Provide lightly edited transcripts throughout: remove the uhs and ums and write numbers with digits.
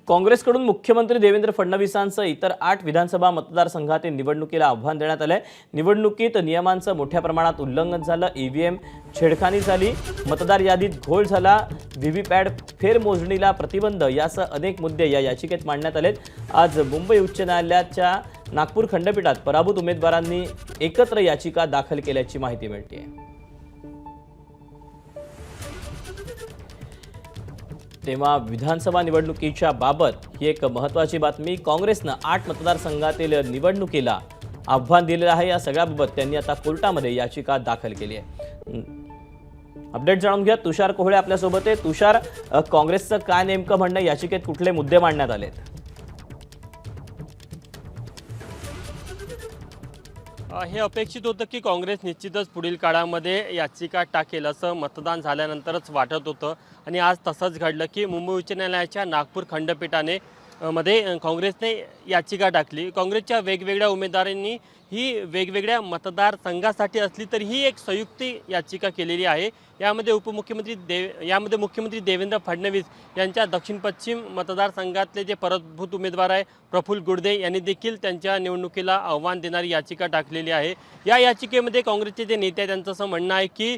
काँग्रेसकडून मुख्यमंत्री देवेंद्र फडणवीसांसह इतर 8 विधानसभा मतदारसंघातील निवडणुकीला आव्हान देण्यात आले। निवडणुकीत नियमांचं मोठ्या प्रमाणात उल्लंघन झालं, ईव्हीएम छेडखानी झाली, मतदार यादीत घोळ झाला, व्हीव्हीपॅट फेरमोजणीला प्रतिबंध यासह अनेक मुद्दे या याचिकेत मांडण्यात आलेत। आज मुंबई उच्च न्यायालयाच्या नागपूर खंडपीठात पराभूत उमेदवारांनी एकत्र याचिका दाखल केल्याची माहिती मिळते। तेव्हा विधानसभा निवडणुकीच्या बाबत ही एक महत्त्वाची बातमी। काँग्रेसनं 8 मतदारसंघातील निवडणुकीला आव्हान दिलेलं आहे। या सगळ्याबाबत त्यांनी आता कोर्टामध्ये याचिका दाखल केली आहे। अपडेट जाणून घ्या, तुषार कोहळे आपल्यासोबत आहे। तुषार, काँग्रेसचं काय नेमकं म्हणणं, याचिकेत कुठले मुद्दे मांडण्यात आलेत? हे अपेक्षित होतं की काँग्रेस निश्चितच पुढील काळामध्ये याचिका टाकेल असं मतदान झाल्यानंतरच वाटत होतं आणि आज तसंच घडलं की मुंबई उच्च न्यायालयाच्या नागपूर खंडपीठाने मध्ये काँग्रेसने याचिका टाकली। काँग्रेसच्या वेगवेगळ्या उमेदवारांनी ही वेगवेगळ्या मतदारसंघासाठी असली तरी ही एक संयुक्त याचिका केलेली आहे। यामध्ये मुख्यमंत्री देवेंद्र फडणवीस यांच्या दक्षिण पश्चिम मतदारसंघातले जे पराभूत उमेदवार आहे प्रफुल्ल गुर्दे यांनी देखील त्यांच्या निवडणुकीला आव्हान देणारी याचिका टाकलेली आहे। या याचिकेमध्ये काँग्रेसचे जे नेते आहेत त्यांचं असं म्हणणं आहे की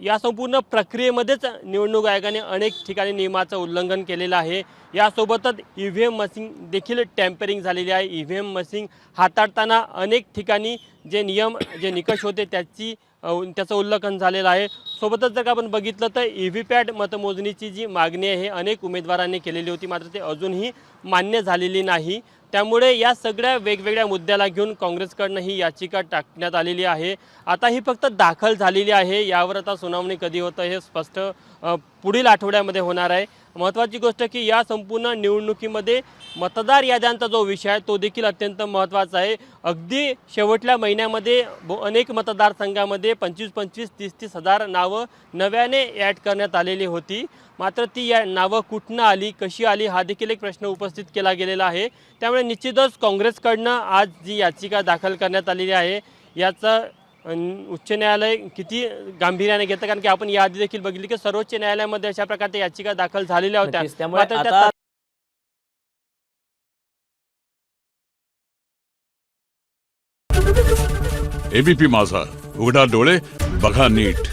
या संपूर्ण प्रक्रियेमध्येच निवडणूक आयोगाने अनेक ठिकाणी नियमाचं उल्लंघन केलेलं आहे। यासोबतच ईव्हीएम मशीन देखील टॅम्परिंग झालेली आहे। ईव्हीएम मशीन हाताळताना अनेक ठिकाणी जे निकष होते त्याचं उल्लंघन झालेलं आहे। सोबतच जर का आपण बघितलं तर व्हीव्हीपॅट मतमोजणीची जी मागणी आहे अनेक उमेदवारांनी केलेली होती, मात्र ते अजूनही मान्य झालेली नाही। त्यामुळे या सगळ्या वेगवेगळ्या मुद्द्याला घेऊन काँग्रेसकडनं ही याचिका टाकण्यात आलेली आहे। आता ही फक्त दाखल झालेली आहे, यावर आता सुनावणी कधी होतं हे स्पष्ट पुढील आठवड्यामध्ये होणार आहे। महत्त्वाची गोष्ट की या संपूर्ण निवडणुकीमध्ये मतदार याद्यांचा जो विषय आहे तो देखील अत्यंत महत्त्वाचा आहे। अगदी शेवटल्या महिन्यामध्ये अनेक मतदारसंघामध्ये 25-25, 30-30 हजार नावं नव्याने ॲड करण्यात आलेली होती, मात्र ती नावं कुठनं आली, कशी आली हा देखील एक प्रश्न उपस्थित केला गेलेला आहे। त्यामुळे निश्चितच काँग्रेसकडनं आज जी याचिका दाखल करण्यात आलेली आहे याचा उच्च न्यायालय किती गांभीर्याने घेतं, कारण की आपण याआधी देखील बघितली की सर्वोच्च न्यायालयामध्ये अशा प्रकारच्या याचिका दाखल झालेल्या होत्या। त्यामुळे आता एबीपी माझा, उघडा डोळे बघा नीट।